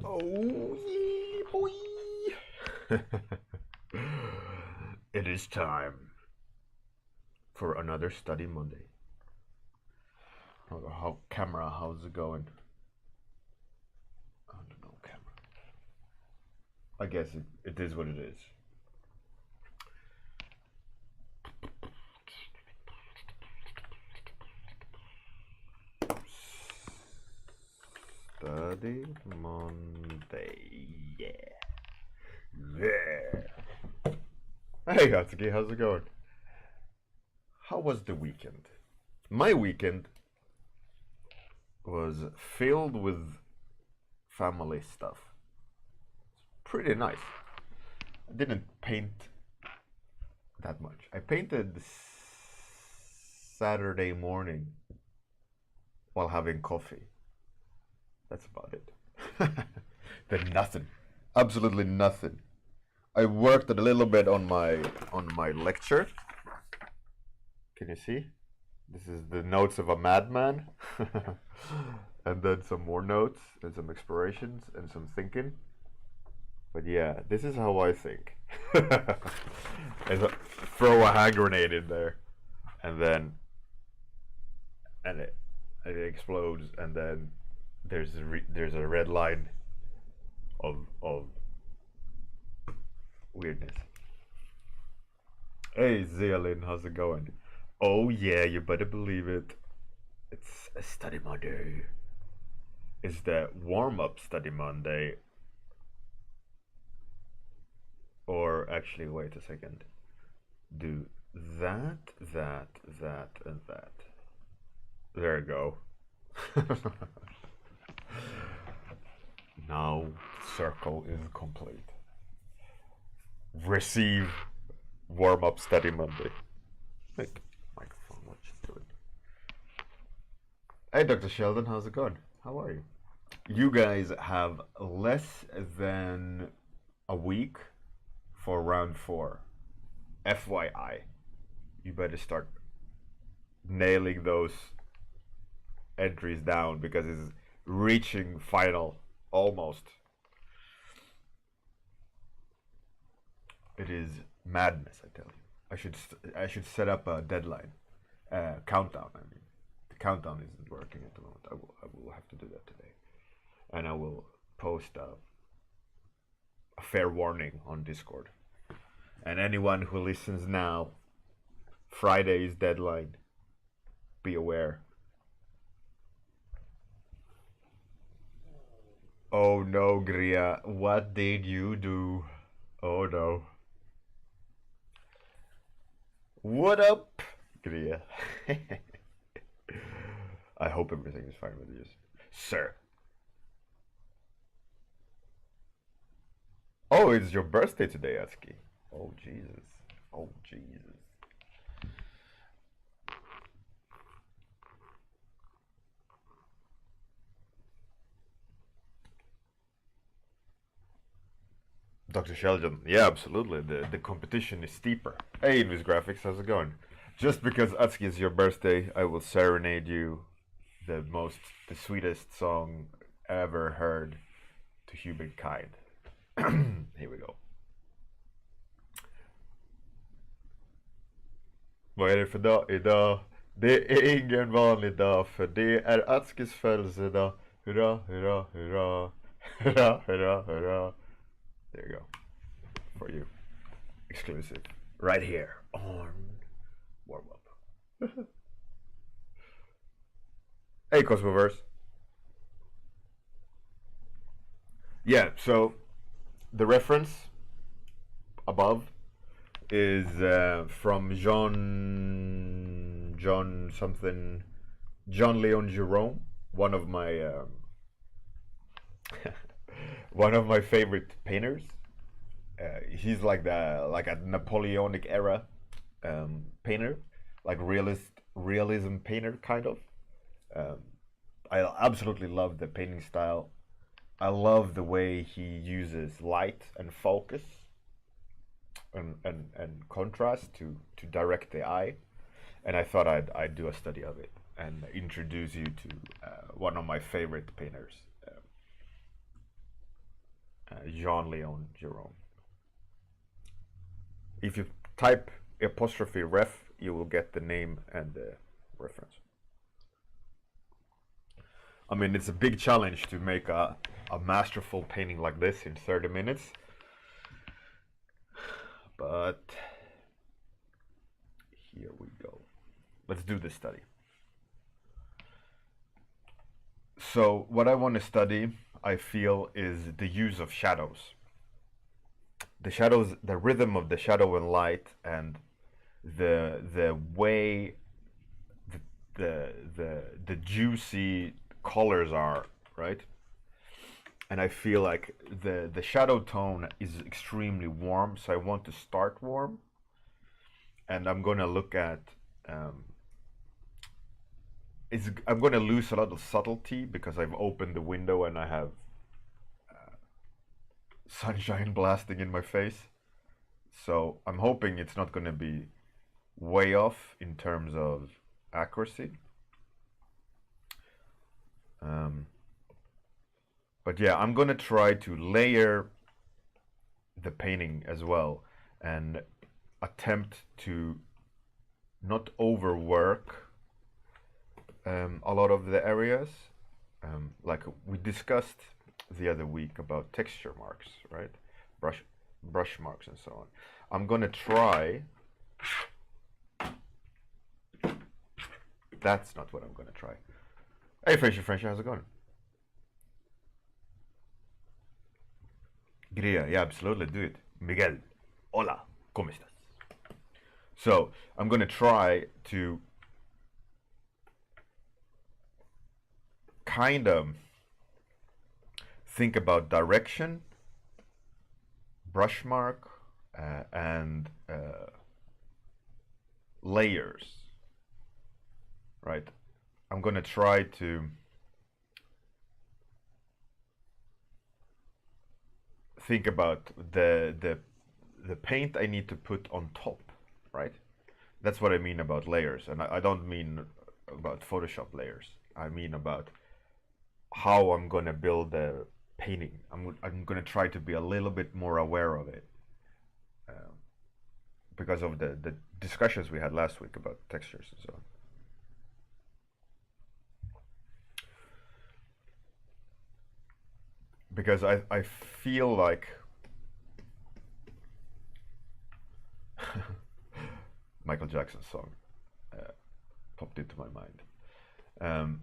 Oh yeah, boy! It is time for another Study Monday. How camera? How's it going? I don't know, camera. I guess it is what it is. Study Monday, yeah. Yeah. Hey Hatsuki, how's it going? How was the weekend? My weekend was filled with family stuff. Pretty nice. I didn't paint that much. I painted Saturday morning while having coffee. That's about it. Then nothing. Absolutely nothing. I worked a little bit on my lecture. Can you see? This is the notes of a madman. And then some more notes and some explorations and some thinking. But yeah, this is how I think. Throw a hand grenade in there, and then it explodes, and then there's a red line of weirdness. Hey Zealin, how's it going? Oh yeah, you better believe it. It's a Study Monday. It's the warm-up Study Monday. Or actually, wait a second. Do that, and that. There you go. Now circle is complete. Receive warm-up Study Monday. Make microphone, what you doing? Hey Dr. Sheldon, how's it going? How are you? You guys have less than a week for round 4. FYI. You better start nailing those entries down because it's reaching final almost. It is madness, I tell you. I should set up a deadline, countdown. I mean, the countdown isn't working at the moment. I will have to do that today, and I will post a fair warning on Discord. And anyone who listens now, Friday's deadline. Be aware. Oh no, Gria, what did you do? Oh no. What up, Gria? I hope everything is fine with you, sir. Oh, it's your birthday today, Atsuki. Oh, Jesus. Oh, Jesus. Dr. Sheldon, yeah, absolutely. The competition is steeper. Hey, Invis Graphics, how's it going? Just because Atsuki is your birthday, I will serenade you the sweetest song ever heard to humankind. Here we go. Vad är det för dag idag? Det är ingen vanlig dag, för det är Atskis födelsedag. Hurra, hurra, hurra. Hurra, hurra, hurra. There you go. For you. Exclusive. Right here on Warmup. Hey, Cosmoverse. Yeah, so the reference above is from Jean-Leon Gerome, one of my one of my favorite painters. He's like a Napoleonic era painter, like realism painter kind of. I absolutely love the painting style. I love the way he uses light and focus and contrast to direct the eye. And I thought I'd do a study of it and introduce you to one of my favorite painters. Jean-Leon Gerome. If you type apostrophe ref, you will get the name and the reference. I mean, it's a big challenge to make a masterful painting like this in 30 minutes. But here we go. Let's do this study. So what I want to study, I feel, is the use of shadows. The shadows, the rhythm of the shadow and light, and the way the juicy colors are, right? And I feel like the shadow tone is extremely warm, so I want to start warm. And I'm gonna look at I'm going to lose a lot of subtlety because I've opened the window and I have sunshine blasting in my face. So I'm hoping it's not going to be way off in terms of accuracy. But yeah, I'm going to try to layer the painting as well and attempt to not overwork a lot of the areas, like we discussed the other week about texture marks, right? Brush marks and so on. I'm gonna try. That's not what I'm gonna try. Hey, Frenchy, how's it going? Gria, yeah, absolutely, do it. Miguel, hola, ¿cómo estás? So I'm gonna try to kind of think about direction, brush mark, and layers, right? I'm gonna try to think about the paint I need to put on top, right? That's what I mean about layers, and I don't mean about Photoshop layers. I mean about how I'm gonna build the painting. I'm gonna try to be a little bit more aware of it because of the discussions we had last week about textures and so on. Because I feel like Michael Jackson's song popped into my mind.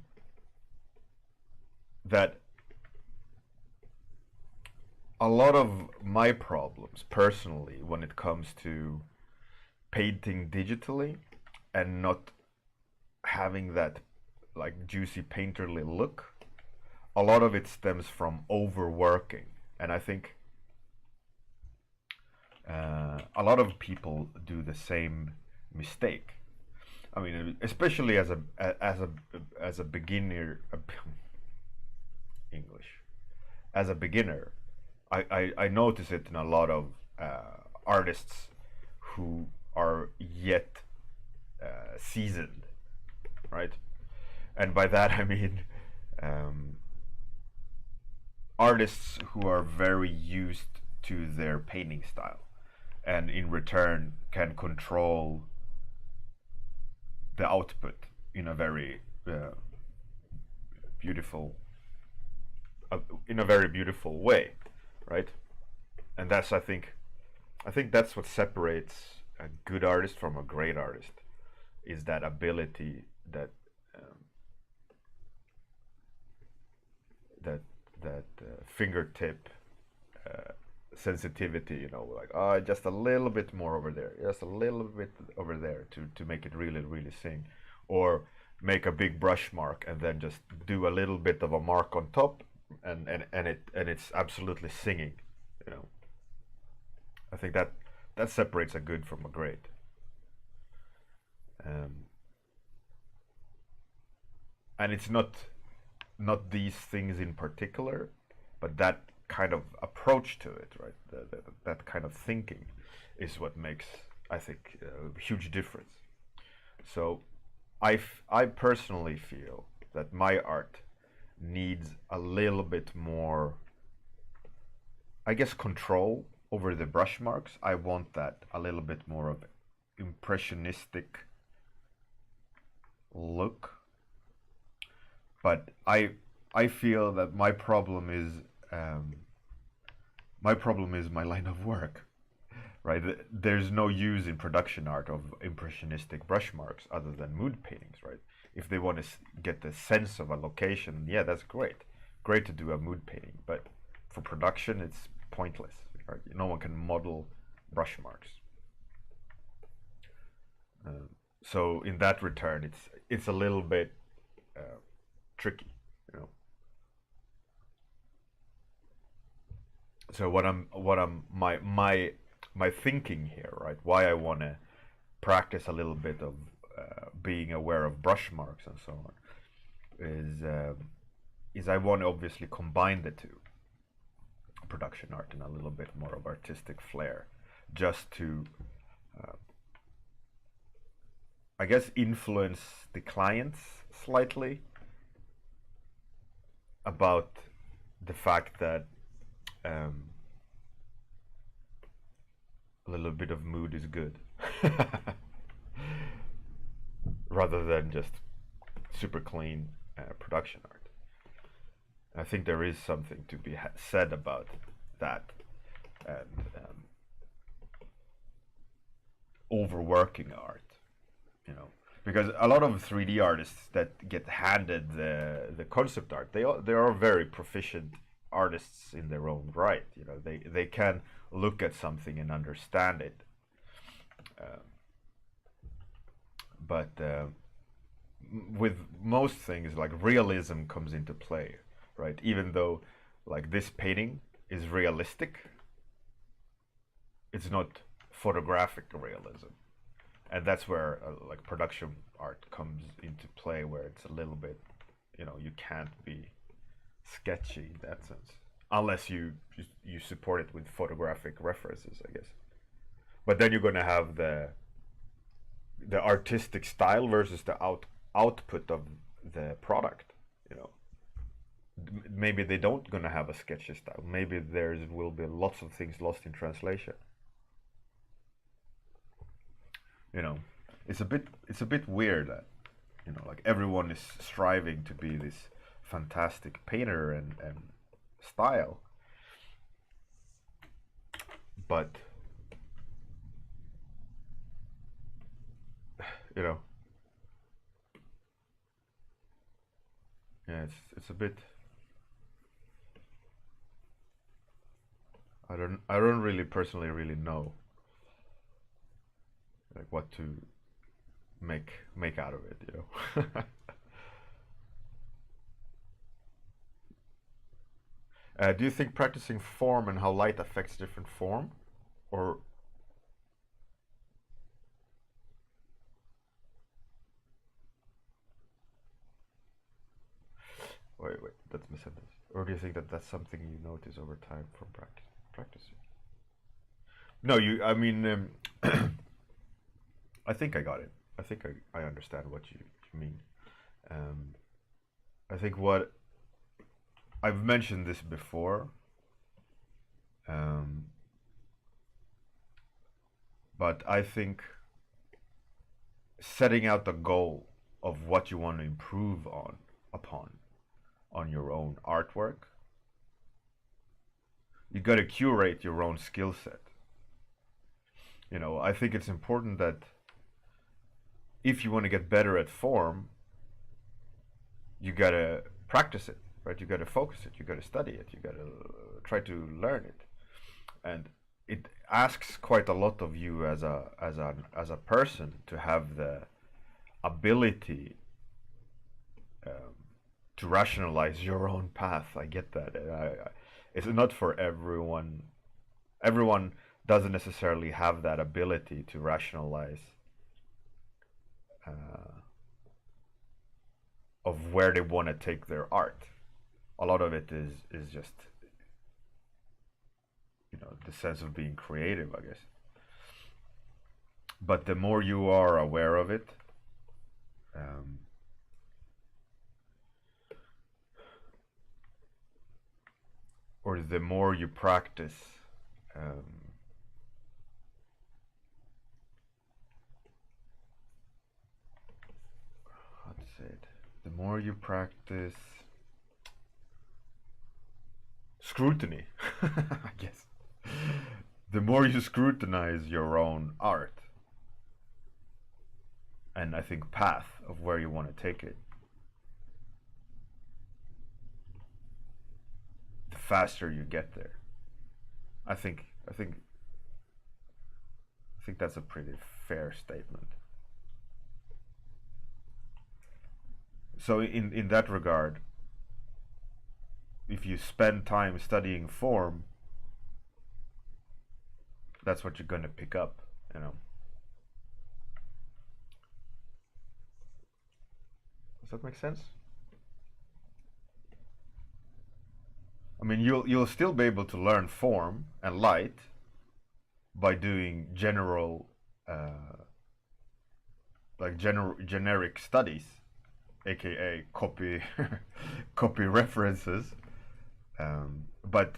That a lot of my problems personally when it comes to painting digitally and not having that like juicy painterly look, a lot of it stems from overworking. And I think a lot of people do the same mistake. I mean, especially as a beginner, English, as a beginner, I notice it in a lot of artists who are yet seasoned, right? And by that I mean artists who are very used to their painting style and in return can control the output in a very beautiful way, right? And that's I think that's what separates a good artist from a great artist, is that ability, that fingertip sensitivity, you know, like just a little bit more over there, just a little bit over there to make it really sing, or make a big brush mark and then just do a little bit of a mark on top and it's absolutely singing, you know. I think that separates a good from a great. And it's not these things in particular, but that kind of approach to it, right? That kind of thinking is what makes, I think, a huge difference. So I personally feel that my art needs a little bit more I guess, control over the brush marks. I want that a little bit more of impressionistic look. But I feel that my problem is my line of work, right? There's no use in production art of impressionistic brush marks other than mood paintings, right? If they want to get the sense of a location, yeah, that's great. Great to do a mood painting, but for production, it's pointless. Right? No one can model brush marks. So in that return, it's a little bit tricky, you know. So my thinking here, right? Why I want to practice a little bit of being aware of brush marks and so on is I want to obviously combine the two, production art and a little bit more of artistic flair, just to I guess influence the clients slightly about the fact that a little bit of mood is good rather than just super clean production art. I think there is something to be said about that, and overworking art, you know, because a lot of 3D artists that get handed the concept art, they are very proficient artists in their own right. You know, they can look at something and understand it, but with most things, like, realism comes into play, right? Even though, like, this painting is realistic, it's not photographic realism, and that's where like production art comes into play, where it's a little bit, you know, you can't be sketchy in that sense unless you support it with photographic references, I guess. But then you're going to have the artistic style versus the output of the product, you know. Maybe they don't gonna have a sketchy style. Maybe there will be lots of things lost in translation. You know, it's a bit weird that, you know, like, everyone is striving to be this fantastic painter and style, but, you know, yeah, it's a bit. I don't really personally really know, like, what to make out of it, you know. Do you think practicing form and how light affects different form, or wait, that's misunderstood. Or do you think that that's something you notice over time from practicing? No, I mean, I think I got it. I think I understand what you mean. I think what I've mentioned this before, but I think setting out the goal of what you want to improve on your own artwork, you got to curate your own skill set. You know, I think it's important that if you want to get better at form, you got to practice it, right? You got to focus it, you got to study it, you got to try to learn it. And it asks quite a lot of you as a person to have the ability to rationalize your own path. I get that. It's not for everyone. Everyone doesn't necessarily have that ability to rationalize of where they want to take their art. A lot of it is just, you know, the sense of being creative, I guess. But the more you are aware of it, or or the more you practice, how to say it? The more you practice scrutiny, I guess. The more you scrutinize your own art, and I think path of where you want to take it, the faster you get there. I think that's a pretty fair statement. So in that regard, if you spend time studying form, that's what you're going to pick up, you know. Does that make sense? I mean, you'll still be able to learn form and light by doing general, generic studies, aka copy copy references, but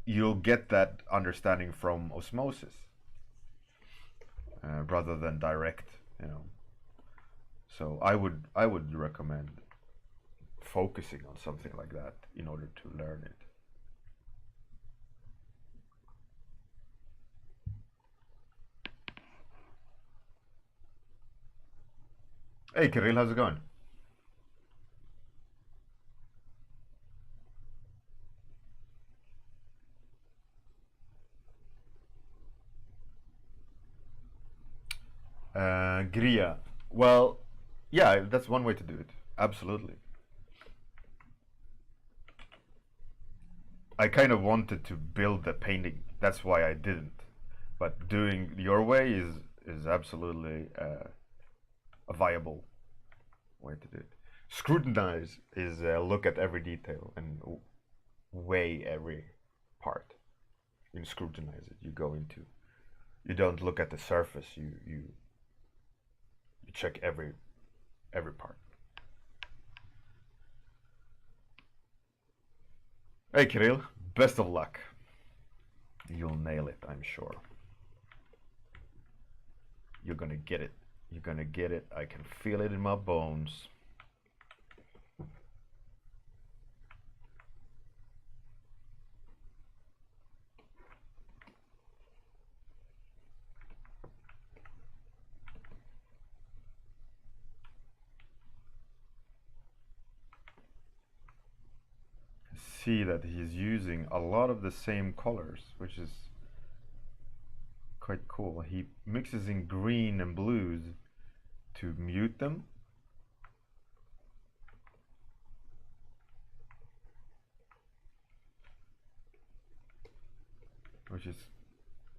you'll get that understanding from osmosis rather than direct, you know. So I would recommend focusing on something like that in order to learn it. Hey Kirill, how's it going? Gria. Well, yeah, that's one way to do it. Absolutely. I kind of wanted to build the painting. That's why I didn't. But doing your way is absolutely a viable way to do it. Scrutinize is look at every detail and weigh every part. You scrutinize it. You go into. You don't look at the surface. You check every part. Hey Kirill, best of luck. You'll nail it, I'm sure. You're gonna get it. You're gonna get it. I can feel it in my bones. See that he's using a lot of the same colors, which is quite cool. He mixes in green and blues to mute them. Which is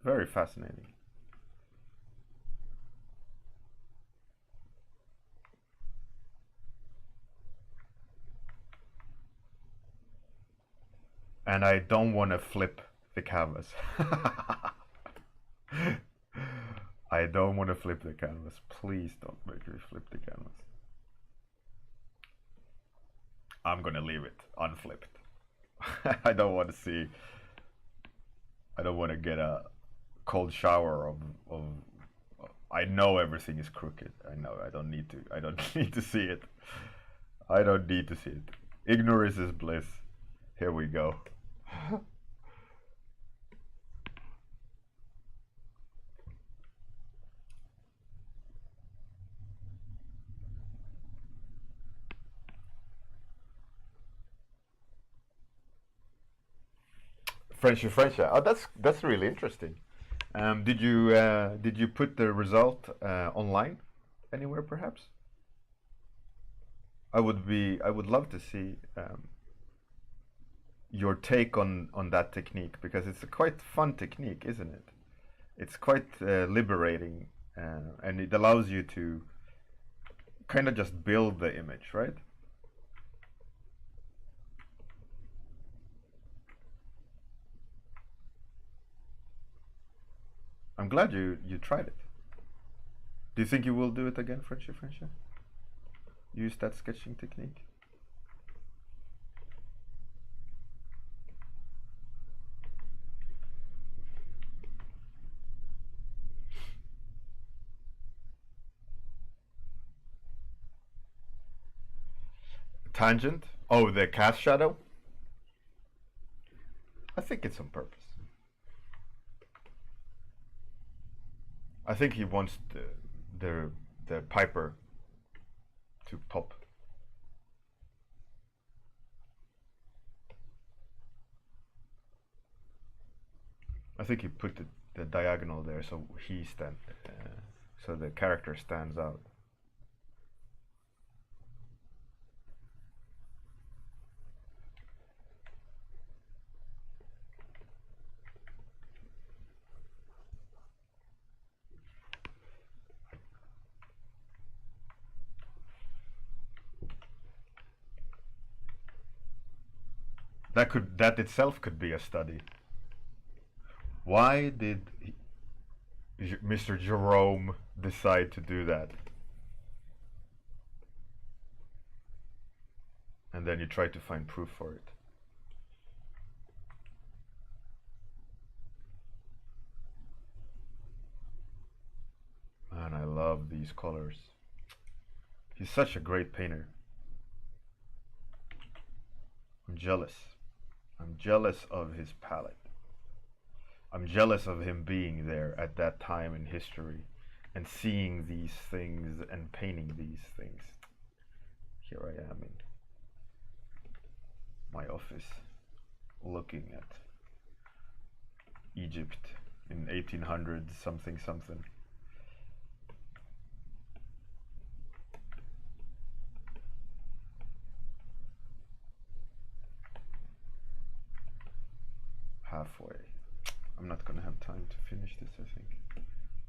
very fascinating. And I don't want to flip the canvas. I don't want to flip the canvas. Please don't make me flip the canvas. I'm gonna leave it unflipped. I don't want to see. I don't want to get a cold shower of. I know everything is crooked. I know. I don't need to. I don't need to see it. I don't need to see it. Ignorance is bliss. Here we go. French. Oh, that's really interesting. Did you put the result online anywhere, perhaps? I would love to see your take on that technique, because it's a quite fun technique, isn't it? It's quite liberating, and it allows you to kind of just build the image, right? I'm glad you tried it. Do you think you will do it again, Friendship? Use that sketching technique? tangent? Oh, the cast shadow? I think it's on purpose. I think he wants the Piper to pop. I think he put the diagonal there so so the character stands out. That itself could be a study. Why did Mr. Gerome decide to do that? And then you try to find proof for it. Man, I love these colors. He's such a great painter. I'm jealous. I'm jealous of his palette. I'm jealous of him being there at that time in history and seeing these things and painting these things. Here I am in my office looking at Egypt in 1800s something. Halfway. I'm not gonna have time to finish this, I think,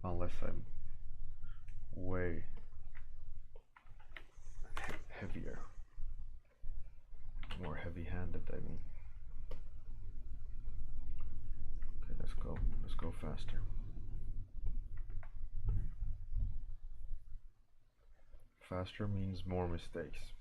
unless I'm way heavier, more heavy-handed, I mean. Okay, let's go faster. Faster means more mistakes.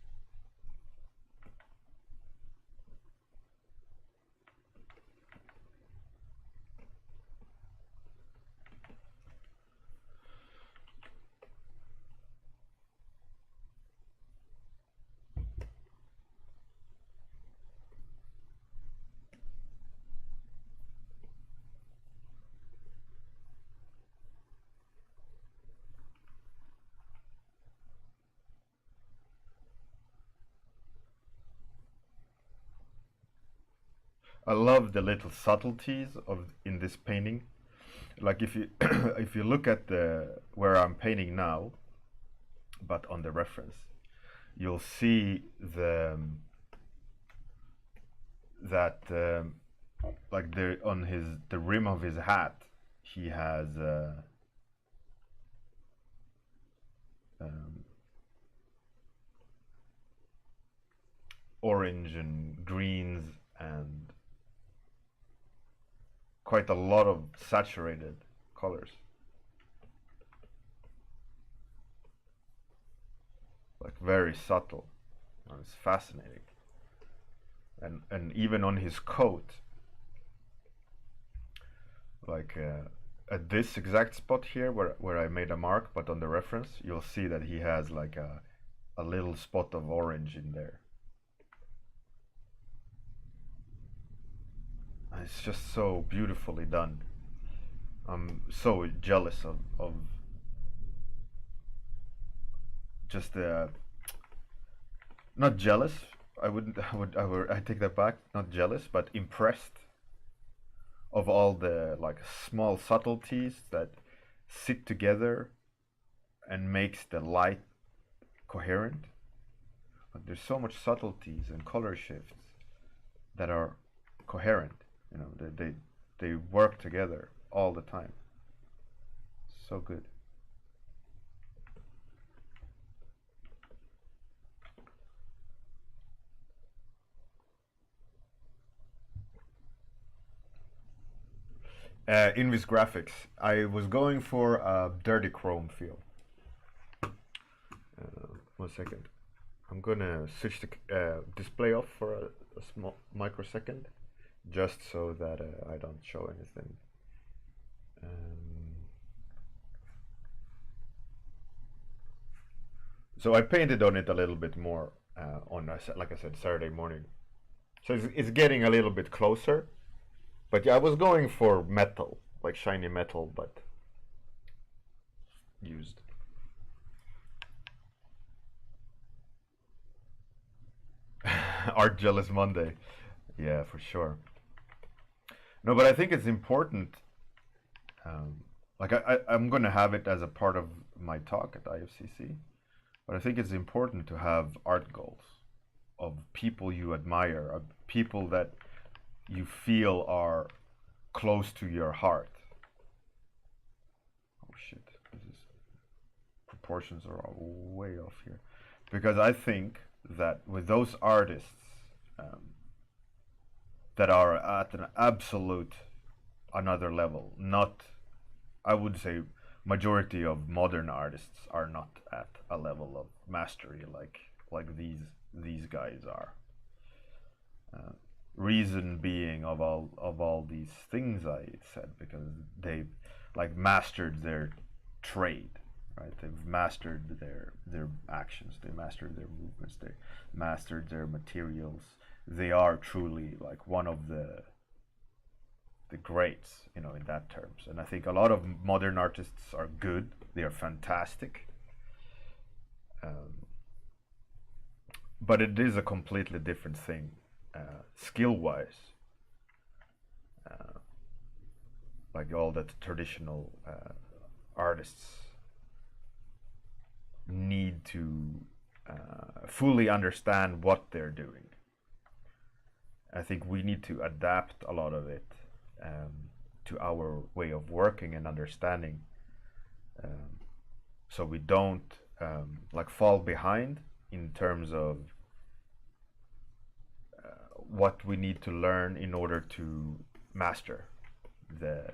I love the little subtleties in this painting. Like if you if you look at where I'm painting now, but on the reference, you'll see like on the rim of his hat, he has orange and greens and quite a lot of saturated colors. Like very subtle. It's fascinating. And even on his coat, like at this exact spot here where I made a mark, but on the reference, you'll see that he has like a little spot of orange in there. It's just so beautifully done. I'm so jealous of just not jealous. I take that back. Not jealous, but impressed of all the like small subtleties that sit together and makes the light coherent. But there's so much subtleties and color shifts that are coherent. You know, they work together all the time. So good. In this graphics, I was going for a dirty chrome feel. 1 second. I'm gonna switch the display off for a small microsecond, just so that I don't show anything. So I painted on it a little bit more, on like I said, Saturday morning. So it's getting a little bit closer. But yeah, I was going for metal, like shiny metal, but used. Art Jealous Monday. Yeah, for sure. No, but I think it's important. Like I'm going to have it as a part of my talk at IFCC. But I think it's important to have art goals of people you admire, of people that you feel are close to your heart. Oh shit, proportions are way off here. Because I think that with those artists that are at an absolute another level, not, I would say majority of modern artists are not at a level of mastery like these guys are. Reason being of all these things I said, because they've like mastered their trade, right? They've mastered their actions, they mastered their movements, they mastered their materials. They are truly like one of the greats, you know, in that terms. And I think a lot of modern artists are good. They are fantastic. But it is a completely different thing, skill-wise. Like all the traditional artists need to fully understand what they're doing. I think we need to adapt a lot of it to our way of working and understanding, so we don't like fall behind in terms of what we need to learn in order to master the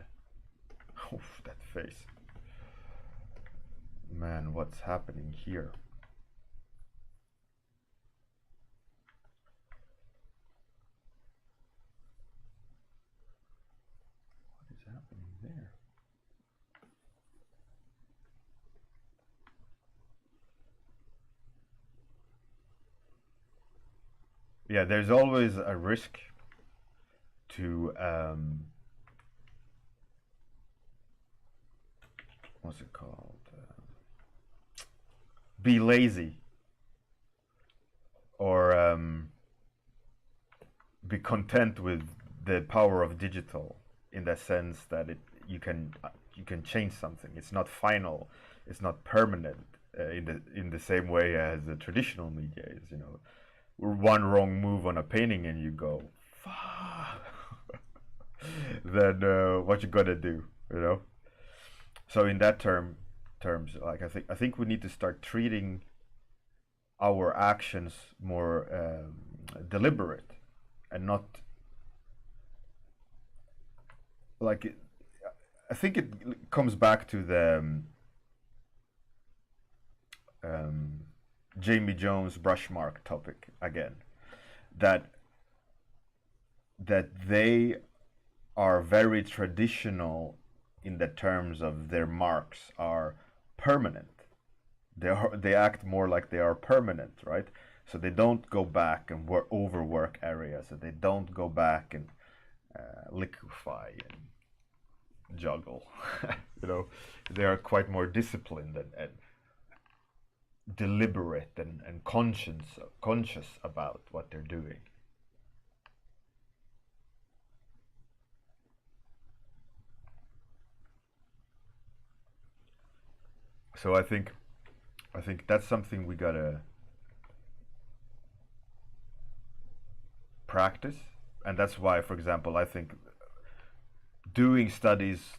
oof, that face. Man, what's happening here? What is happening there? Yeah, there's always a risk to what's it called? Be lazy or be content with the power of digital, in the sense that you can change something. It's not final. It's not permanent in the same way as the traditional media is. You know, one wrong move on a painting and you go, fuck. Then what you gonna do? You know. So in that terms, like I think we need to start treating our actions more deliberate, and not like I think it comes back to the Jamie Jones brush mark topic again, that they are very traditional in the terms of their marks are permanent. They act more like they are permanent, right? So they don't go back and overwork areas, and they don't go back and liquefy and juggle. You know, they are quite more disciplined and deliberate and conscious about what they're doing. So I think that's something we gotta practice, and that's why, for example, I think doing studies,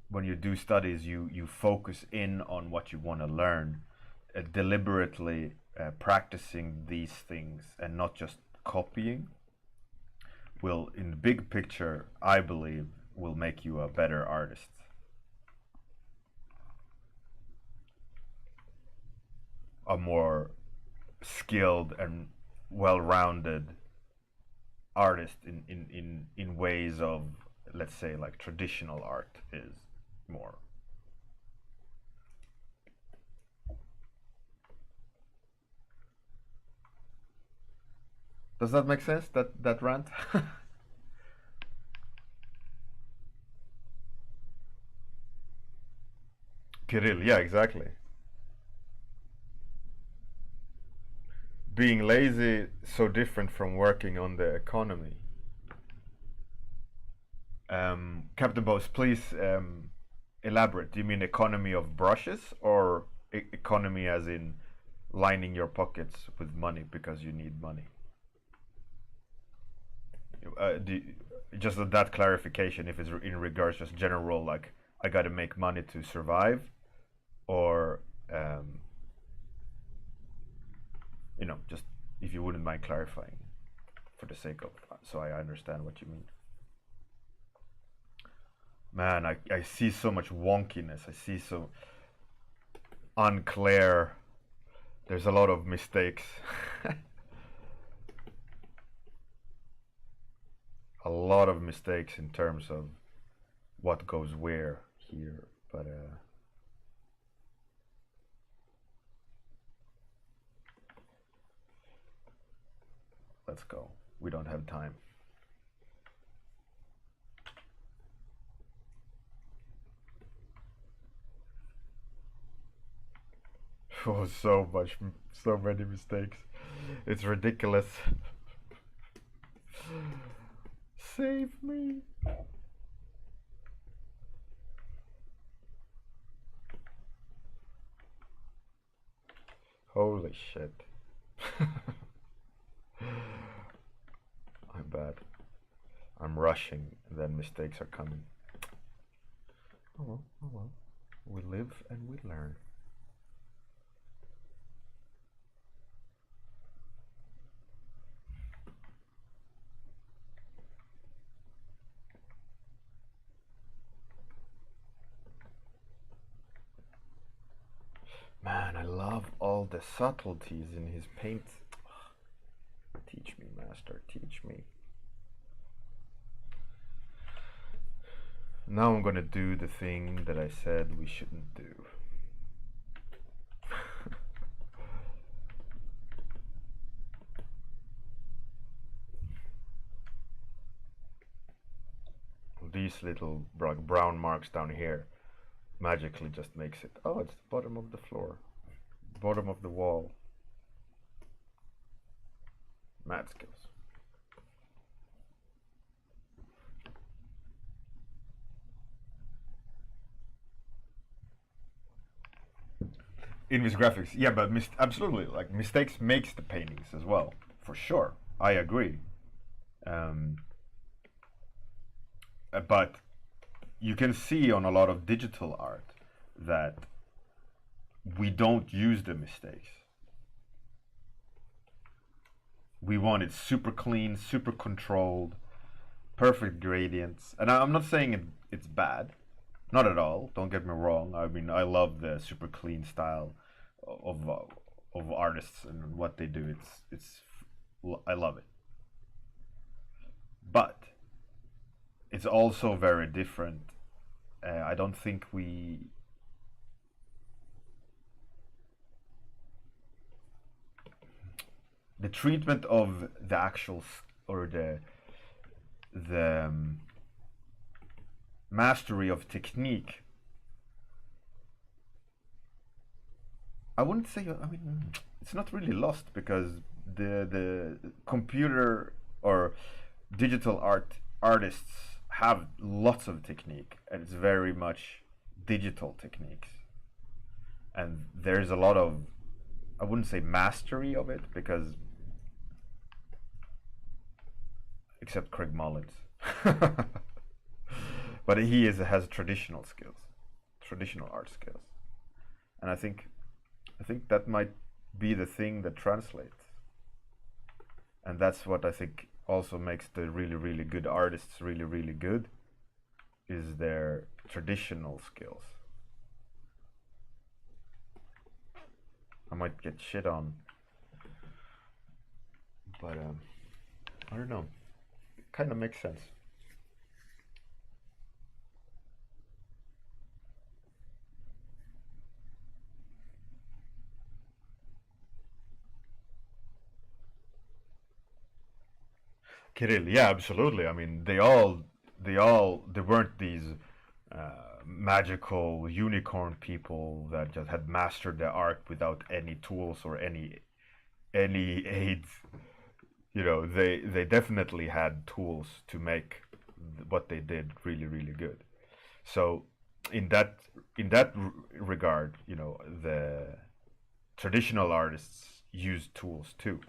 when you do studies, you focus in on what you want to learn, deliberately practicing these things and not just copying will, in the big picture, I believe, will make you a better artist. A more skilled and well-rounded artist in ways of, let's say, like traditional art is more. Does that make sense? That rant? Kirill, yeah, exactly. Being lazy so different from working on the economy. Captain Boss, please elaborate. Do you mean economy of brushes or economy as in lining your pockets with money because you need money? Just that clarification, if it's in regards just general, like I gotta make money to survive, or just if you wouldn't mind clarifying for the sake of, so I understand what you mean. Man, I see so much wonkiness. I see so unclear. There's a lot of mistakes. A lot of mistakes in terms of what goes where here, but let's go. We don't have time. Oh, so many mistakes. It's ridiculous. Save me. Holy shit. I'm bad. I'm rushing, then mistakes are coming. Oh well, oh well. We live and we learn. Man, I love all the subtleties in his paint. Teach me, master, teach me. Now I'm gonna do the thing that I said we shouldn't do. These little brown marks down here magically just makes it. Oh, it's the bottom of the floor, bottom of the wall. Mad skills. In his graphics, yeah, but absolutely, like mistakes makes the paintings as well, for sure. I agree. But you can see on a lot of digital art that we don't use the mistakes. We want it super clean, super controlled, perfect gradients. And I'm not saying it's bad, not at all. Don't get me wrong. I mean, I love the super clean style of artists and what they do. I love it. But it's also very different. I don't think the treatment of the actual or the mastery of technique. I wouldn't say. I mean, it's not really lost because the computer or digital artists have lots of technique, and it's very much digital techniques, and there's a lot of, I wouldn't say mastery of it, because except Craig Mullins. But he has traditional skills, traditional art skills, and I think that might be the thing that translates, and that's what I think also makes the really good artists really good, is their traditional skills. I might get shit on, but I don't know. It kind of makes sense. Kirill, yeah, absolutely. I mean, they weren't these magical unicorn people that just had mastered the art without any tools or any aids. You know, they definitely had tools to make what they did really, really good. So, in that regard, you know, the traditional artists used tools too,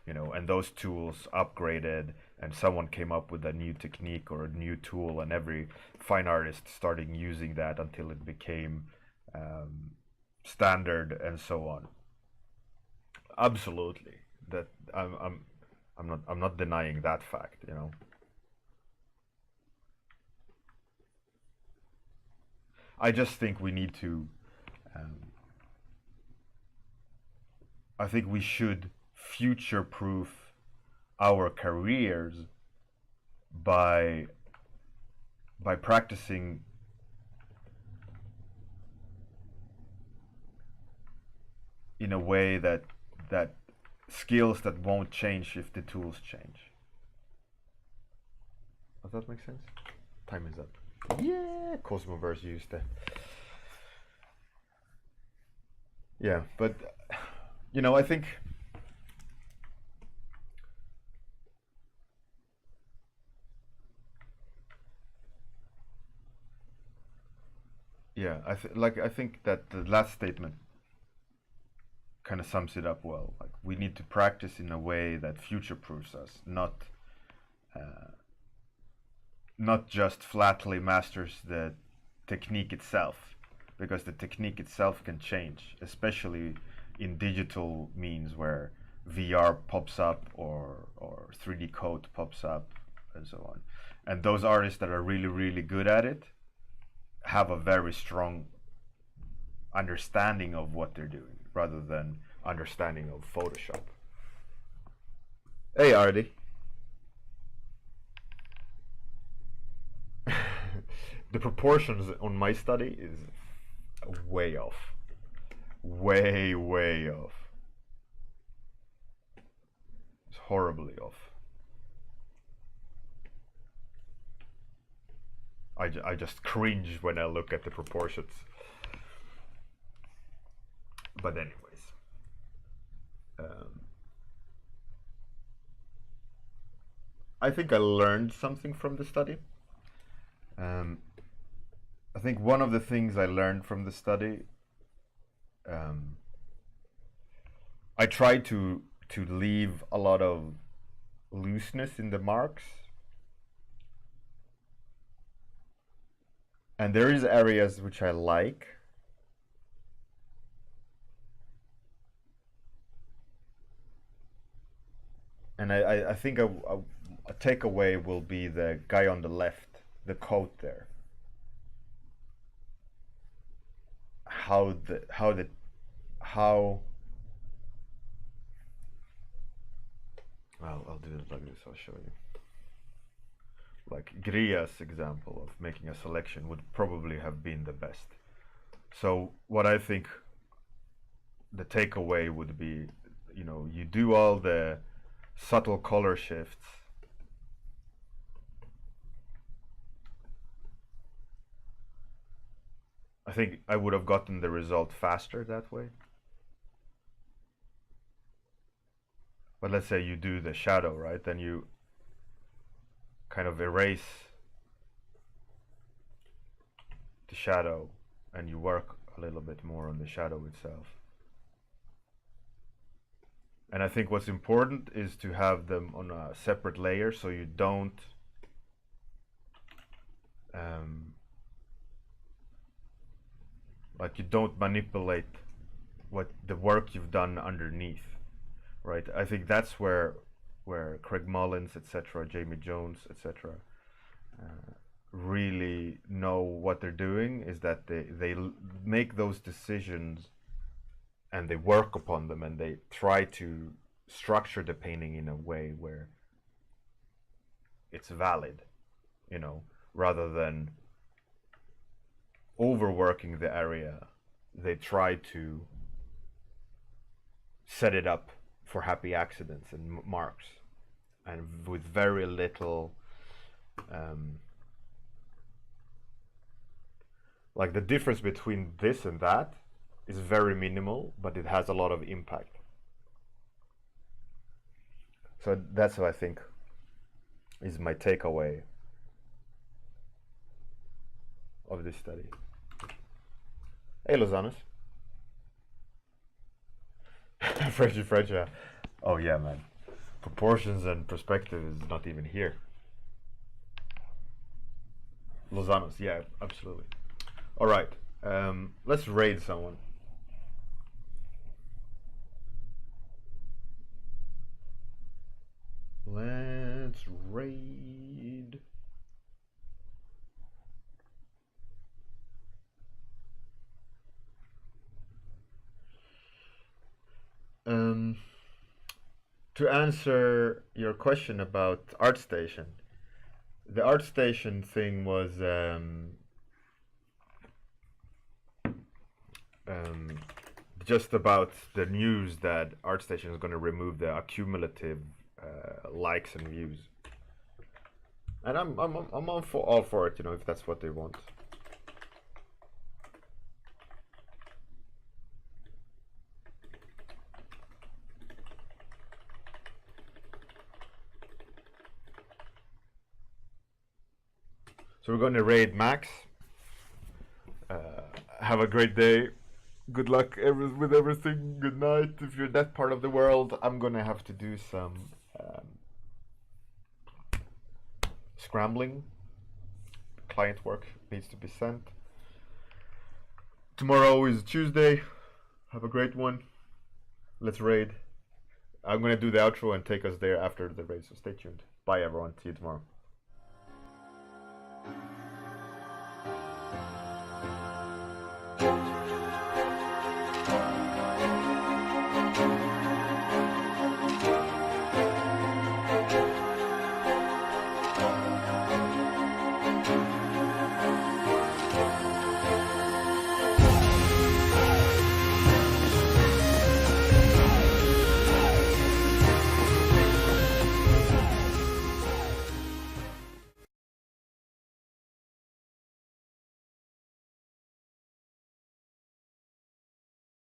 you know, and those tools upgraded, and someone came up with a new technique or a new tool, and every fine artist started using that until it became standard and so on. Absolutely, that I'm not denying that fact, you know. I just think we need to. Um, I think we should future-proof our careers by practicing in a way that skills that won't change if the tools change. Does that make sense? Time is up. Yeah, Cosmoverse used it. Yeah, but you know, I think yeah, I think that the last statement kind of sums it up well. Like we need to practice in a way that future-proofs us, uh, not just flatly masters the technique itself, because the technique itself can change, especially in digital means where VR pops up or 3D code pops up and so on. And those artists that are really, really good at it have a very strong understanding of what they're doing rather than understanding of Photoshop. Hey, Artie. The proportions on my study is way off. Way, way off. It's horribly off. I just cringe when I look at the proportions. But anyways, I think I learned something from the study. Um, I think one of the things I learned from the study, um, I tried to leave a lot of looseness in the marks, and there is areas which I like. And I think a takeaway will be the guy on the left, the coat there. How well, I'll do it like this, I'll show you. Like Gria's example of making a selection would probably have been the best. So what I think the takeaway would be, you know, you do all the subtle color shifts, I think I would have gotten the result faster that way. But let's say you do the shadow, right? Then you kind of erase the shadow and you work a little bit more on the shadow itself. And I think what's important is to have them on a separate layer so you don't like you don't manipulate what the work you've done underneath, right? I think that's where Craig Mullins, etc., Jamie Jones, etc., really know what they're doing, is that they make those decisions and they work upon them and they try to structure the painting in a way where it's valid, you know, rather than overworking the area. They try to set it up for happy accidents and marks. and with very little like the difference between this and that is very minimal, but it has a lot of impact. So that's what I think is my takeaway of this study. Hey, Lozanus. French. Oh yeah, man. Proportions and perspective is not even here. Lozanus, yeah, absolutely. All right, let's raid someone. Let's raid. To answer your question about ArtStation, the ArtStation thing was just about the news that ArtStation is going to remove the accumulative likes and views, and I'm all for it, you know, if that's what they want. So we're going to raid Max. Have a great day. Good luck with everything. Good night. If you're that part of the world, I'm going to have to do some scrambling. Client work needs to be sent. Tomorrow is Tuesday. Have a great one. Let's raid. I'm going to do the outro and take us there after the raid, so stay tuned. Bye everyone. See you tomorrow.